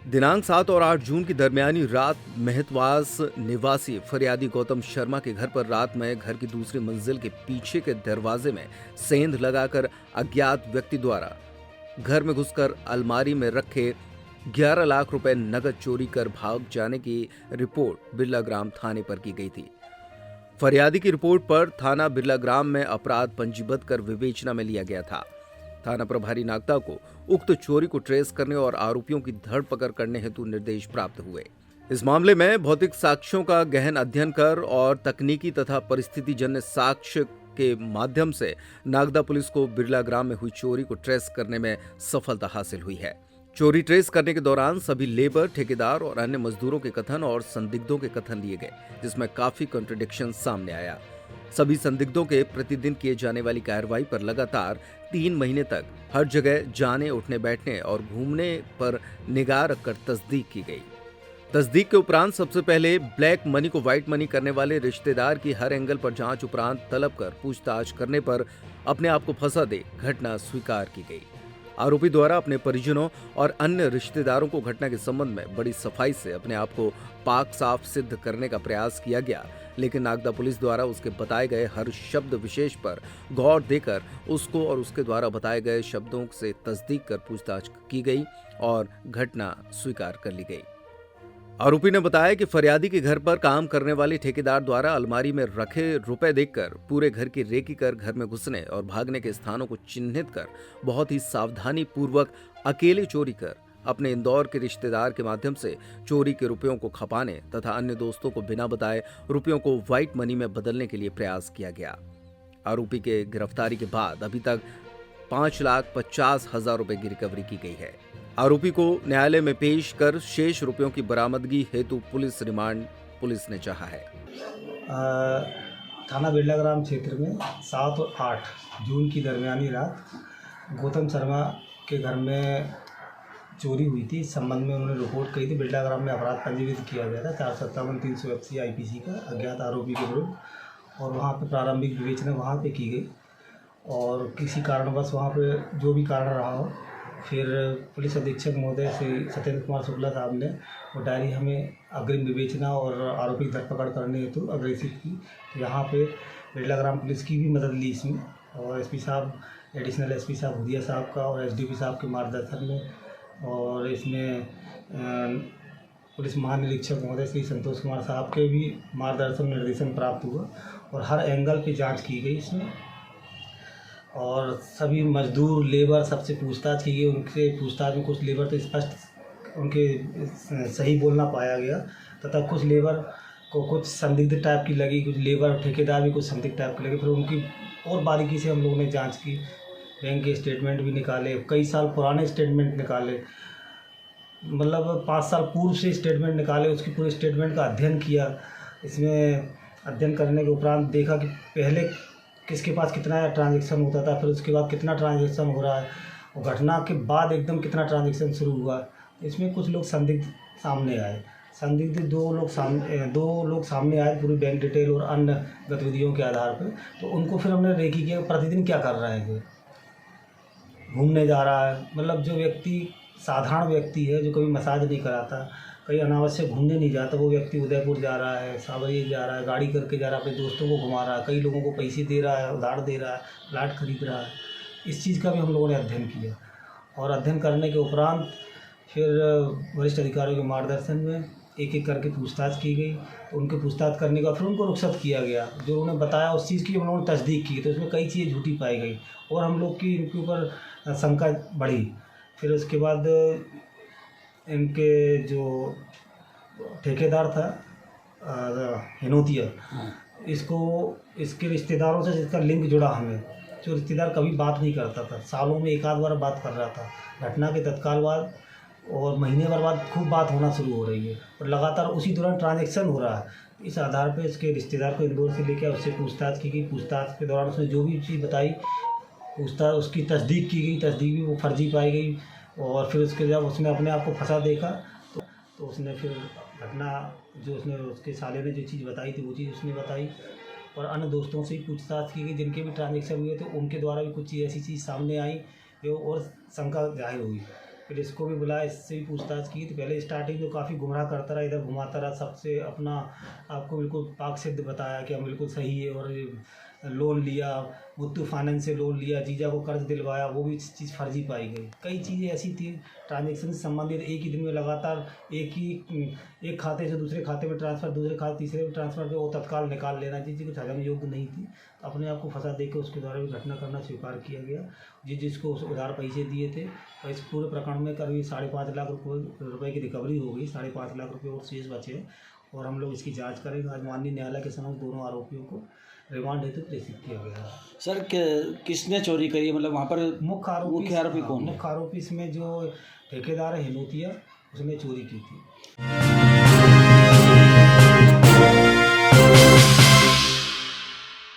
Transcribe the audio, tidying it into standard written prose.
दिनांक 7 और 8 जून की दरमियानी रात महतवास निवासी फरियादी गौतम शर्मा के घर पर रात में घर की दूसरी मंजिल के पीछे के दरवाजे में सेंध लगाकर अज्ञात व्यक्ति द्वारा घर में घुसकर अलमारी में रखे 11 लाख रुपए नगद चोरी कर भाग जाने की रिपोर्ट बिरला ग्राम थाने पर की गई थी। फरियादी की रिपोर्ट पर थाना बिरला ग्राम में अपराध पंजीबद्ध कर विवेचना में लिया गया था। थाना प्रभारी नागदा को उक्त चोरी को ट्रेस करने और आरोपियों की धरपकड़ करने हेतु निर्देश प्राप्त हुए। इस मामले में भौतिक साक्ष्यों का गहन अध्ययन कर और तकनीकी तथा परिस्थितिजन्य साक्ष्य के माध्यम से नागदा पुलिस को बिरला ग्राम में हुई चोरी को ट्रेस करने में सफलता हासिल हुई है। चोरी ट्रेस करने के दौरान सभी लेबर, ठेकेदार और अन्य मजदूरों के कथन और संदिग्धों के कथन लिए गए, जिसमें काफी कॉन्ट्रडिक्शन सामने आया। सभी संदिग्धों के प्रतिदिन किए जाने वाली कार्रवाई पर लगातार 3 महीने तक हर जगह जाने, उठने, बैठने और घूमने पर निगाह रखकर तस्दीक की गई। तस्दीक के उपरांत सबसे पहले ब्लैक मनी को व्हाइट मनी करने वाले रिश्तेदार की हर एंगल पर जांच उपरांत तलब कर पूछताछ करने पर अपने आप को फंसा दे घटना स्वीकार की गई। आरोपी द्वारा अपने परिजनों और अन्य रिश्तेदारों को घटना के संबंध में बड़ी सफाई से अपने आप को पाक साफ सिद्ध करने का प्रयास किया गया, लेकिन नागदा पुलिस द्वारा उसके बताए गए हर शब्द विशेष पर गौर देकर उसको और उसके द्वारा बताए गए शब्दों से तस्दीक कर पूछताछ की गई और घटना स्वीकार कर ली गई। आरोपी ने बताया कि फरियादी के घर पर काम करने वाले ठेकेदार द्वारा अलमारी में रखे रुपए देखकर पूरे घर की रेकी कर घर में घुसने और भागने के स्थानों को चिन्हित कर बहुत ही सावधानी पूर्वक अकेले चोरी कर अपने इंदौर के रिश्तेदार के माध्यम से चोरी के रुपयों को खपाने तथा अन्य दोस्तों को बिना बताए रुपयों को व्हाइट मनी में बदलने के लिए प्रयास किया गया। आरोपी के गिरफ्तारी के बाद अभी तक 5,50,000 रुपए की रिकवरी की गई है। आरोपी को न्यायालय में पेश कर शेष रुपयों की बरामदगी हेतु पुलिस रिमांड पुलिस ने चाहा है। थाना बिरला ग्राम क्षेत्र में 7 और 8 जून की दरमियानी रात गौतम शर्मा के घर में चोरी हुई थी। इस संबंध में उन्होंने रिपोर्ट की थी। बिरला ग्राम में अपराध पंजीबद्ध किया गया था 457-300 FC IPC का अज्ञात आरोपी के विरुद्ध, और वहाँ पे प्रारंभिक विवेचना वहाँ पे की गई और किसी कारणवश वहाँ पे जो भी कारण रहा हो, फिर पुलिस अधीक्षक महोदय श्री सत्येंद्र कुमार शुक्ला साहब ने वो डायरी हमें अग्रिम विवेचना और आरोपी की धरपकड़ करने हेतु अग्रेसित की। यहाँ पे बिरला ग्राम पुलिस की भी मदद ली इसमें, और SP साहब, एडिशनल SP साहब हुदिया साहब का और SDP साहब के मार्गदर्शन में, और इसमें पुलिस महानिरीक्षक महोदय श्री संतोष कुमार साहब के भी मार्गदर्शन निर्देशन प्राप्त हुआ और हर एंगल पे जांच की गई इसमें, और सभी मजदूर, लेबर सबसे पूछताछ की गई। उनसे पूछताछ में कुछ लेबर तो स्पष्ट उनके सही बोलना पाया गया तथा कुछ लेबर को कुछ संदिग्ध टाइप की लगी, कुछ लेबर ठेकेदार भी कुछ संदिग्ध टाइप की लगी। फिर उनकी और बारीकी से हम लोगों ने जांच की, बैंक के स्टेटमेंट भी निकाले, कई साल पुराने स्टेटमेंट निकाले, मतलब 5 साल पूर्व से स्टेटमेंट निकाले, उसकी पूरे स्टेटमेंट का अध्ययन किया। इसमें अध्ययन करने के उपरांत देखा कि पहले किसके पास कितना ट्रांजैक्शन होता था, फिर उसके बाद कितना ट्रांजैक्शन हो रहा है, और घटना के बाद एकदम कितना ट्रांजैक्शन शुरू हुआ। इसमें कुछ लोग संदिग्ध सामने आए। संदिग्ध दो लोग सामने आए पूरी बैंक डिटेल और अन्य गतिविधियों के आधार पर। तो उनको फिर हमने रेकी किया, प्रतिदिन क्या कर रहे थे, घूमने जा रहा है, मतलब जो व्यक्ति साधारण व्यक्ति है जो कभी मसाज नहीं कराता, कहीं अनावश्यक घूमने नहीं जाता, वो व्यक्ति उदयपुर जा रहा है, सावरिया जा रहा है, गाड़ी करके जा रहा है, अपने दोस्तों को घुमा रहा है, कई लोगों को पैसे दे रहा है, उधार दे रहा है, प्लाट खरीद रहा है। इस चीज़ का भी हम लोगों ने अध्ययन किया, और अध्ययन करने के उपरांत फिर वरिष्ठ अधिकारियों के मार्गदर्शन में एक एक करके पूछताछ की गई। तो उनके पूछताछ करने के बाद फिर उनको रुखसत किया गया। जो उन्होंने बताया उस चीज़ की हम लोगों ने तस्दीक की, तो उसमें कई चीज़ें झूठी पाई गई और हम लोग की इनके ऊपर शंका बढ़ी। फिर उसके बाद इनके जो ठेकेदार था हिनोतिया, इसके रिश्तेदारों से जिसका लिंक जुड़ा हमें, जो रिश्तेदार कभी बात नहीं करता था, सालों में एक आध बार बात कर रहा था। घटना के तत्काल बाद और महीने भर बाद खूब बात होना शुरू हो रही है और लगातार उसी दौरान ट्रांजैक्शन हो रहा है। इस आधार पर इसके रिश्तेदार को इंदौर से लेकर उससे पूछताछ की गई। पूछताछ के दौरान उसने जो भी चीज़ बताई, पूछताछ उसकी तस्दीक की गई, तस्दीक भी वो फर्जी पाई गई। और फिर उसके जब उसने अपने आप को फंसा देखा तो उसने फिर घटना जो उसने उसके साले ने जो चीज़ बताई थी वो चीज़ उसने बताई, और अन्य दोस्तों से भी पूछताछ की गई जिनके भी ट्रांजैक्शन हुए थे, उनके द्वारा भी कुछ ऐसी चीज़ सामने आई जो और शंका जाहिर हुई। पुलिस को भी बुलाया, इससे भी पूछताछ की। तो पहले स्टार्टिंग तो काफ़ी गुमराह करता रहा, इधर घुमाता रहा, सबसे अपना आपको बिल्कुल पाक सिद्ध बताया कि हम बिल्कुल सही है, और लोन लिया, मुत्तू फाइनेंस से लोन लिया, जीजा को कर्ज दिलवाया, वो भी चीज़ फर्जी पाई गई। कई चीज़ें ऐसी थी ट्रांजेक्शन से संबंधित, एक ही दिन में लगातार एक खाते से दूसरे खाते में ट्रांसफ़र, दूसरे खाते तीसरे में ट्रांसफ़र के वो तत्काल निकाल लेना, चीज़ें कुछ हजम योग्य नहीं थी। तो अपने आप को फंसा देकर उसके द्वारा भी घटना करना स्वीकार किया गया। जिसको उधार पैसे दिए थे, और इस पूरे प्रकरण में करीब 5.5 लाख रुपए की रिकवरी हो गई। 5.5 लाख रुपये और शेष बचे हैं, और हम लोग इसकी जांच करेंगे। आज माननीय न्यायालय के समक्ष दोनों आरोपियों को रिमांड हेतु प्रेषित किया गया है। सर किसने चोरी करी है, मतलब वहाँ पर मुख्य आरोपी कौन है? मुख्य आरोपी इसमें जो ठेकेदार है हिनोतिया, उसने चोरी की थी।